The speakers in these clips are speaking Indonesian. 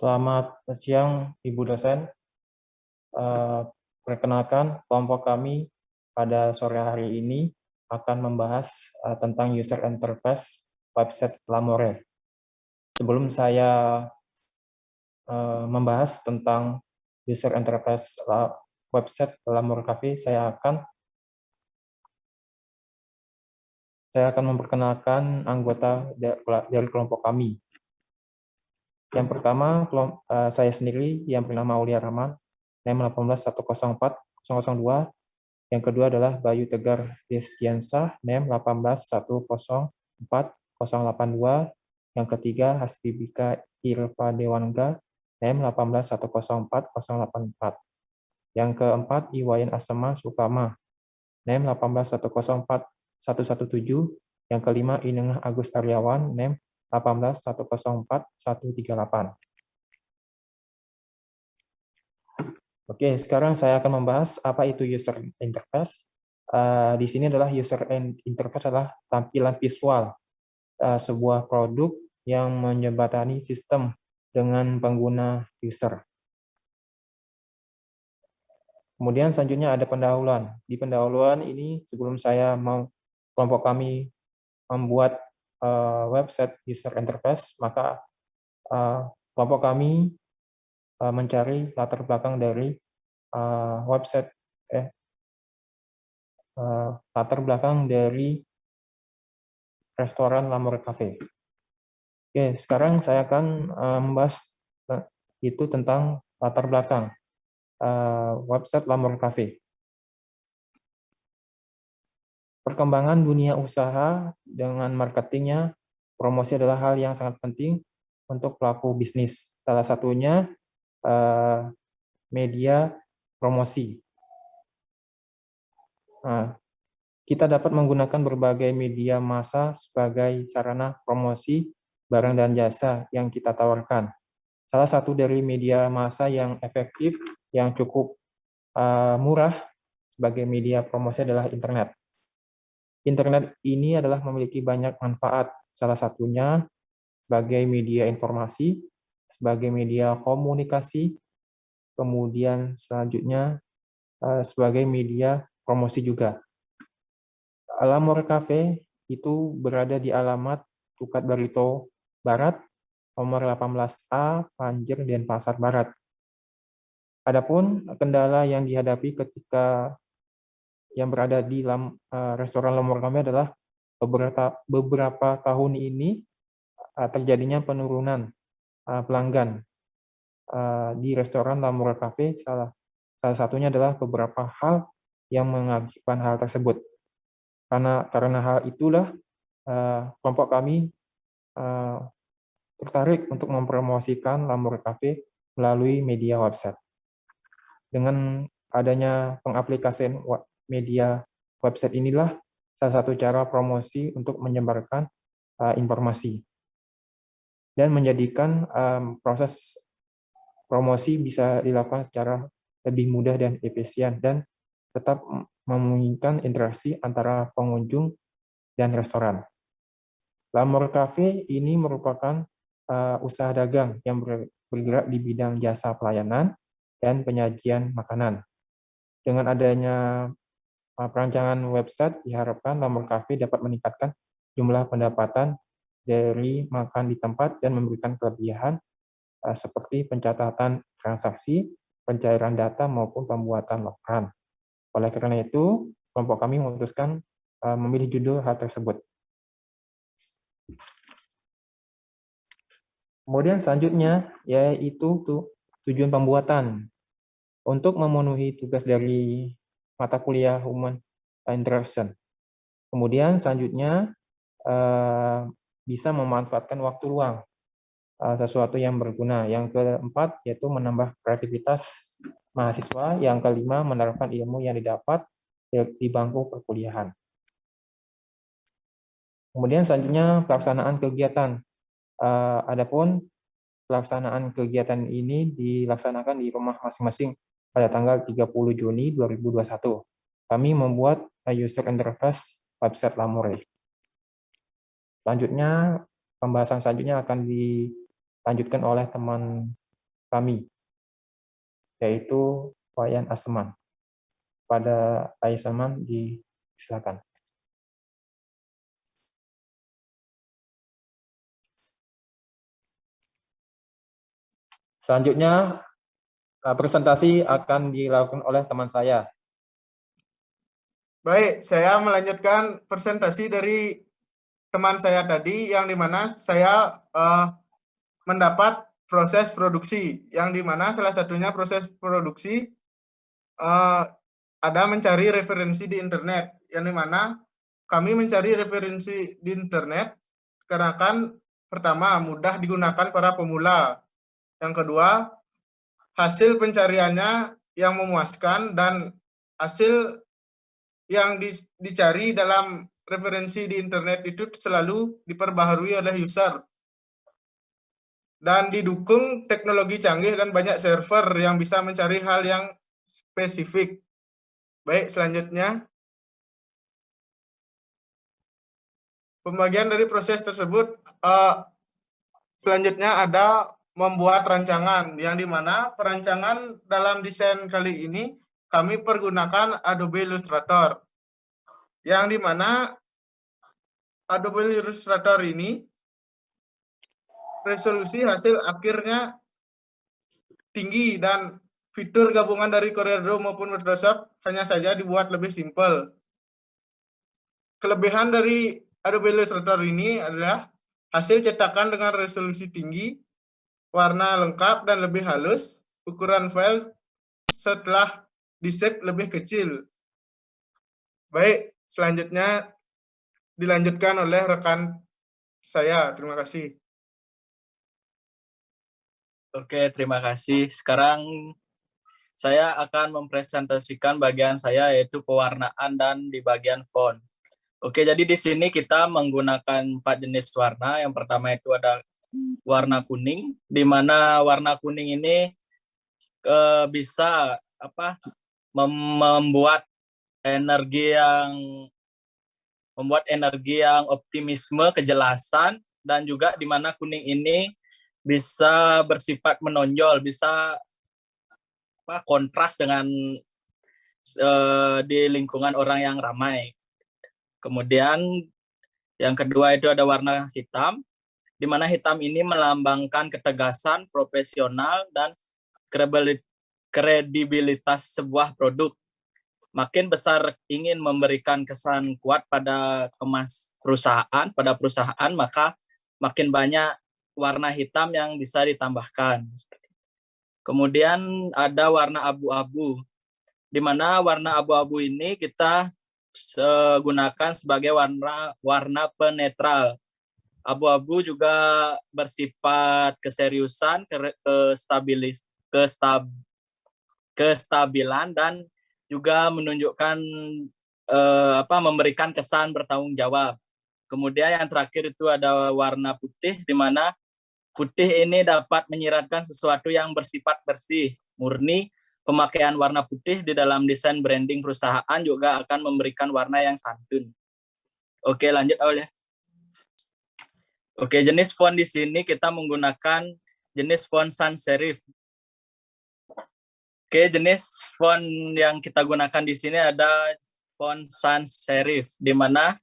Selamat siang, Ibu dosen. Perkenalkan, kelompok kami pada sore hari ini akan membahas tentang user interface website Lamore. Sebelum saya membahas tentang user interface website Lamore Cafe, saya akan memperkenalkan anggota dari kelompok kami. Yang pertama, saya sendiri yang bernama Aulia Rahman, NEM 18104-002. Yang kedua adalah Bayu Tegar Destiansah, NEM 18104-082. Yang ketiga, Hasbibika Irfa Dewangga, NEM 18104-084. Yang keempat, Iwayan Asema Sukama, NEM 18104-117. Yang kelima, Inengah Agus Aryawan, NEM 18104-138. Oke, sekarang saya akan membahas apa itu user interface. Di sini adalah user interface adalah tampilan visual sebuah produk yang menjembatani sistem dengan pengguna user. Kemudian selanjutnya ada pendahuluan. Di pendahuluan ini sebelum kelompok kami membuat website user interface, maka kelompok kami mencari latar belakang dari latar belakang dari restoran Lamore Cafe. Oke, sekarang saya akan membahas itu tentang latar belakang website Lamore Cafe. Perkembangan dunia usaha dengan marketingnya, promosi adalah hal yang sangat penting untuk pelaku bisnis. Salah satunya media promosi. Nah, kita dapat menggunakan berbagai media massa sebagai sarana promosi barang dan jasa yang kita tawarkan. Salah satu dari media massa yang efektif, yang cukup murah sebagai media promosi adalah internet. Internet ini adalah memiliki banyak manfaat, salah satunya sebagai media informasi, sebagai media komunikasi, kemudian selanjutnya sebagai media promosi juga. Lamore Cafe itu berada di alamat Tukat Barito Barat, nomor 18A, Panjer, Denpasar Barat. Adapun kendala yang dihadapi ketika yang berada di restoran Lamore Cafe adalah beberapa tahun ini terjadinya penurunan pelanggan di restoran Lamore Cafe. Salah satunya adalah beberapa hal yang mengakibatkan hal tersebut. Karena hal itulah kelompok kami tertarik untuk mempromosikan Lamore Cafe melalui media website. Dengan adanya pengaplikasian media website inilah salah satu cara promosi untuk menyebarkan informasi dan menjadikan proses promosi bisa dilakukan secara lebih mudah dan efisien dan tetap memungkinkan interaksi antara pengunjung dan restoran. Lamore Cafe ini merupakan usaha dagang yang bergerak di bidang jasa pelayanan dan penyajian makanan. Dengan adanya perancangan website, diharapkan Lamore Cafe dapat meningkatkan jumlah pendapatan dari makan di tempat dan memberikan kelebihan seperti pencatatan transaksi, pencairan data, maupun pembuatan laporan. Oleh karena itu, kelompok kami memutuskan memilih judul hal tersebut. Kemudian selanjutnya yaitu tujuan pembuatan. Untuk memenuhi tugas dari mata kuliah Human Interaction. Kemudian selanjutnya bisa memanfaatkan waktu luang, sesuatu yang berguna. Yang keempat yaitu menambah kreativitas mahasiswa. Yang kelima menerapkan ilmu yang didapat di bangku perkuliahan. Kemudian selanjutnya pelaksanaan kegiatan. Adapun pelaksanaan kegiatan ini dilaksanakan di rumah masing-masing pada tanggal 30 Juni 2021. Kami membuat user interface website Lamore. Selanjutnya, pembahasan selanjutnya akan dilanjutkan oleh teman kami, yaitu Wayan Aseman. Pada Aseman disilakan. Selanjutnya, presentasi akan dilakukan oleh teman saya. Baik, saya melanjutkan presentasi dari teman saya tadi, yang dimana saya mendapat proses produksi, yang dimana salah satunya proses produksi ada mencari referensi di internet, yang dimana kami mencari referensi di internet karena kan pertama mudah digunakan para pemula, yang kedua hasil pencariannya yang memuaskan, dan hasil yang dicari dalam referensi di internet itu selalu diperbaharui oleh user dan didukung teknologi canggih dan banyak server yang bisa mencari hal yang spesifik. Baik, selanjutnya pembagian dari proses tersebut, selanjutnya ada membuat rancangan, yang dimana perancangan dalam desain kali ini kami pergunakan Adobe Illustrator, yang dimana Adobe Illustrator ini resolusi hasil akhirnya tinggi dan fitur gabungan dari CorelDRAW maupun Photoshop hanya saja dibuat lebih simpel. Kelebihan dari Adobe Illustrator ini adalah hasil cetakan dengan resolusi tinggi, warna lengkap dan lebih halus, ukuran file setelah di-save lebih kecil. Baik, selanjutnya dilanjutkan oleh rekan saya. Terima kasih. Oke, terima kasih. Sekarang saya akan mempresentasikan bagian saya, yaitu pewarnaan dan di bagian font. Oke, jadi di sini kita menggunakan 4 jenis warna. Yang pertama itu ada warna kuning, di mana warna kuning ini bisa membuat energi yang optimisme, kejelasan, dan juga di mana kuning ini bisa bersifat menonjol, bisa kontras dengan di lingkungan orang yang ramai. Kemudian yang kedua itu ada warna hitam, di mana hitam ini melambangkan ketegasan, profesional, dan kredibilitas sebuah produk. Makin besar ingin memberikan kesan kuat pada perusahaan, maka makin banyak warna hitam yang bisa ditambahkan. Kemudian ada warna abu-abu, di mana warna abu-abu ini kita gunakan sebagai warna penetral. Abu-abu juga bersifat keseriusan, kestabilan, dan juga menunjukkan memberikan kesan bertanggung jawab. Kemudian yang terakhir itu ada warna putih, di mana putih ini dapat menyiratkan sesuatu yang bersifat bersih, murni. Pemakaian warna putih di dalam desain branding perusahaan juga akan memberikan warna yang santun. Oke, lanjut Aul ya. Oke, jenis font di sini kita menggunakan jenis font sans serif. Oke, jenis font yang kita gunakan di sini ada font sans serif, di mana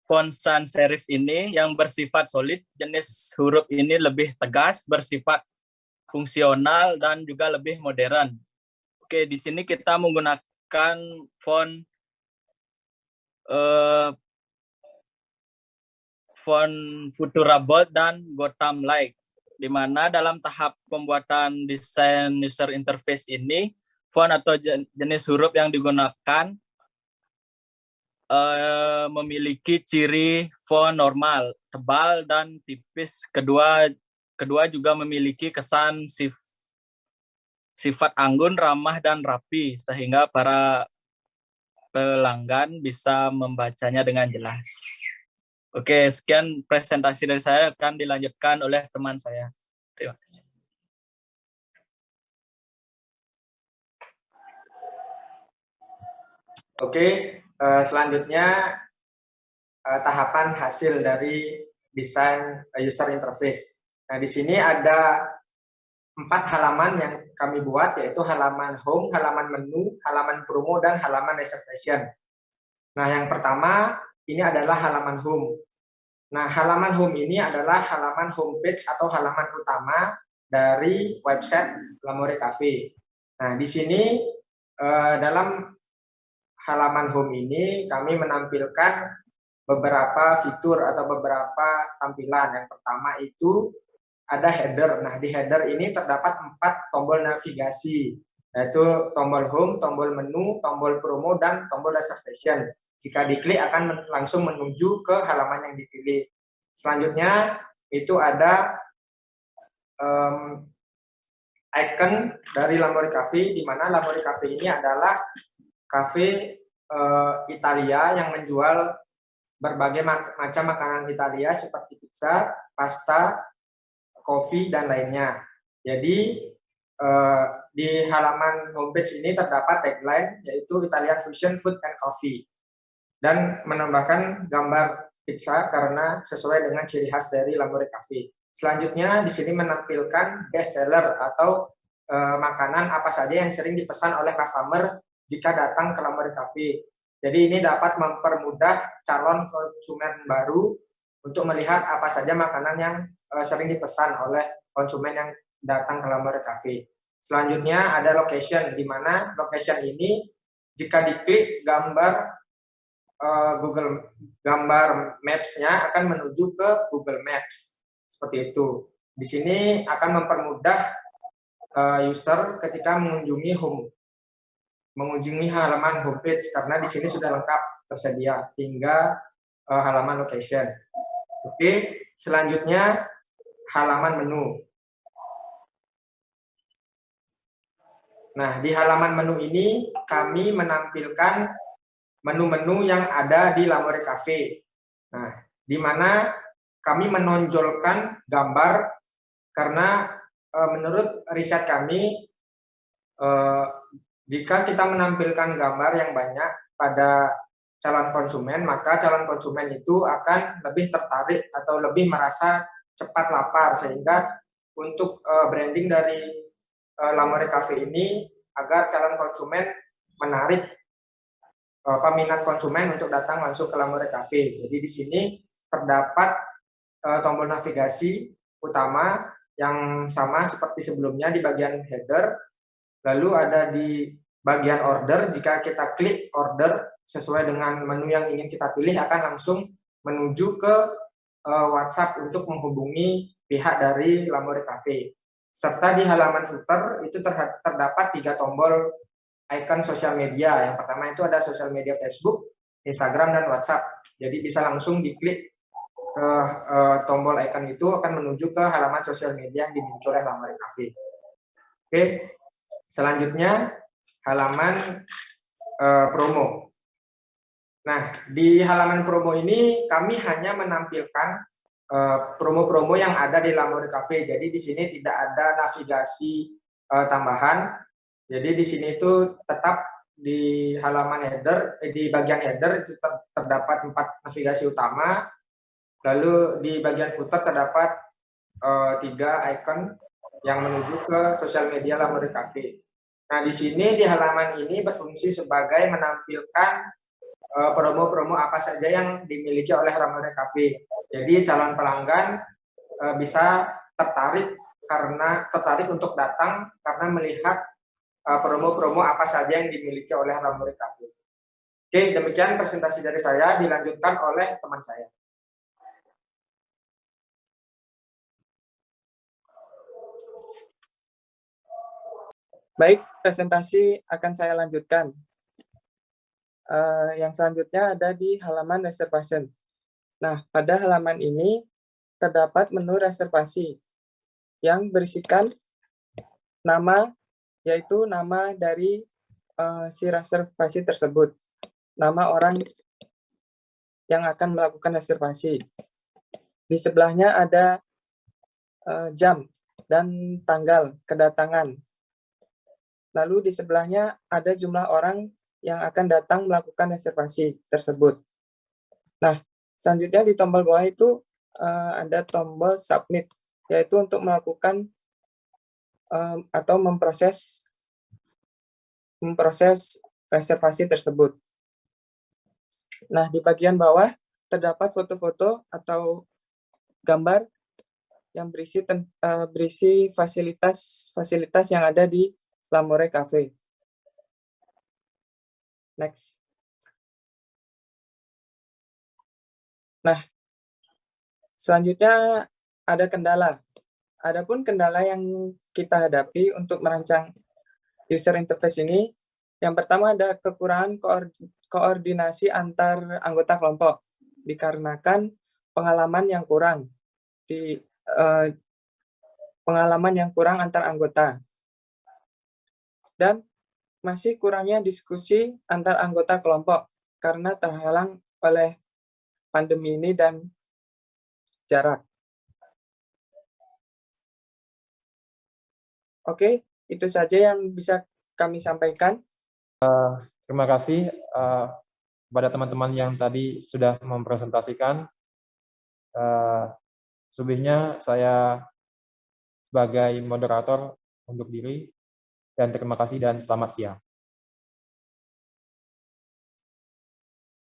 font sans serif ini yang bersifat solid, jenis huruf ini lebih tegas, bersifat fungsional, dan juga lebih modern. Oke, di sini kita menggunakan font Futura Bold dan Gotham Light, di mana dalam tahap pembuatan desain user interface ini, font atau jenis huruf yang digunakan memiliki ciri font normal, tebal, dan tipis. Kedua juga memiliki kesan sifat anggun, ramah, dan rapi, sehingga para pelanggan bisa membacanya dengan jelas. Oke, sekian presentasi dari saya, akan dilanjutkan oleh teman saya. Terima kasih. Oke, selanjutnya tahapan hasil dari desain user interface. Nah, di sini ada 4 halaman yang kami buat, yaitu halaman home, halaman menu, halaman promo, dan halaman reservation. Nah, yang pertama ini adalah halaman home. Nah, halaman home ini adalah halaman homepage atau halaman utama dari website Lamore Cafe. Nah, di sini dalam halaman home ini kami menampilkan beberapa fitur atau beberapa tampilan. Yang pertama itu ada header. Nah, di header ini terdapat 4 tombol navigasi, yaitu tombol home, tombol menu, tombol promo, dan tombol reservation. Jika diklik akan langsung menuju ke halaman yang dipilih. Selanjutnya itu ada icon dari Lamore Cafe, di mana Lamore Cafe ini adalah cafe Italia yang menjual berbagai macam makanan Italia seperti pizza, pasta, kopi, dan lainnya. Jadi di halaman homepage ini terdapat tagline yaitu Italian Fusion Food and Coffee, dan menambahkan gambar pizza karena sesuai dengan ciri khas dari Lamore Cafe. Selanjutnya di sini menampilkan best seller atau makanan apa saja yang sering dipesan oleh customer jika datang ke Lamore Cafe. Jadi ini dapat mempermudah calon konsumen baru untuk melihat apa saja makanan yang sering dipesan oleh konsumen yang datang ke Lamore Cafe. Selanjutnya ada location, di mana location ini jika diklik gambar gambar Maps-nya akan menuju ke Google Maps. Seperti itu. Di sini akan mempermudah user ketika mengunjungi halaman homepage, karena di sini sudah lengkap tersedia hingga halaman location. Oke, selanjutnya halaman menu. Nah, di halaman menu ini kami menampilkan menu-menu yang ada di Lamore Cafe. Nah, di mana kami menonjolkan gambar karena menurut riset kami jika kita menampilkan gambar yang banyak pada calon konsumen, maka calon konsumen itu akan lebih tertarik atau lebih merasa cepat lapar, sehingga untuk branding dari Lamore Cafe ini agar calon konsumen menarik peminat konsumen untuk datang langsung ke Lamore Cafe. Jadi di sini terdapat tombol navigasi utama yang sama seperti sebelumnya di bagian header. Lalu ada di bagian order, jika kita klik order sesuai dengan menu yang ingin kita pilih akan langsung menuju ke WhatsApp untuk menghubungi pihak dari Lamore Cafe. Serta di halaman footer itu terdapat 3 tombol icon sosial media. Yang pertama itu ada sosial media Facebook, Instagram, dan WhatsApp. Jadi bisa langsung diklik ke tombol icon itu akan menuju ke halaman sosial media yang dimiliki oleh Lamore Cafe. Oke, selanjutnya halaman promo. Nah, di halaman promo ini kami hanya menampilkan promo-promo yang ada di Lamore Cafe. Jadi di sini tidak ada navigasi tambahan. Jadi di sini itu tetap di halaman header, di bagian header itu terdapat 4 navigasi utama. Lalu di bagian footer terdapat 3 icon yang menuju ke sosial media Lamore Cafe. Nah, di sini di halaman ini berfungsi sebagai menampilkan promo-promo apa saja yang dimiliki oleh Lamore Cafe. Jadi calon pelanggan bisa tertarik untuk datang karena melihat promo-promo apa saja yang dimiliki oleh Lamore Cafe. Oke, demikian presentasi dari saya, dilanjutkan oleh teman saya. Baik, presentasi akan saya lanjutkan. Yang selanjutnya ada di halaman reservation. Nah, pada halaman ini terdapat menu reservasi yang berisikan nama, yaitu nama dari si reservasi tersebut, nama orang yang akan melakukan reservasi. Di sebelahnya ada jam dan tanggal kedatangan. Lalu di sebelahnya ada jumlah orang yang akan datang melakukan reservasi tersebut. Nah, selanjutnya di tombol bawah itu ada tombol submit, yaitu untuk melakukan atau memproses reservasi tersebut. Nah, di bagian bawah terdapat foto-foto atau gambar yang berisi fasilitas yang ada di L'Amoure Cafe. Next. Nah, selanjutnya ada kendala. Adapun kendala yang kita hadapi untuk merancang user interface ini, yang pertama ada kekurangan koordinasi antar anggota kelompok, dikarenakan pengalaman yang kurang antar anggota, dan masih kurangnya diskusi antar anggota kelompok karena terhalang oleh pandemi ini dan jarak. Oke, itu saja yang bisa kami sampaikan. Terima kasih kepada teman-teman yang tadi sudah mempresentasikan. Selebihnya saya sebagai moderator undur diri, dan terima kasih dan selamat siang.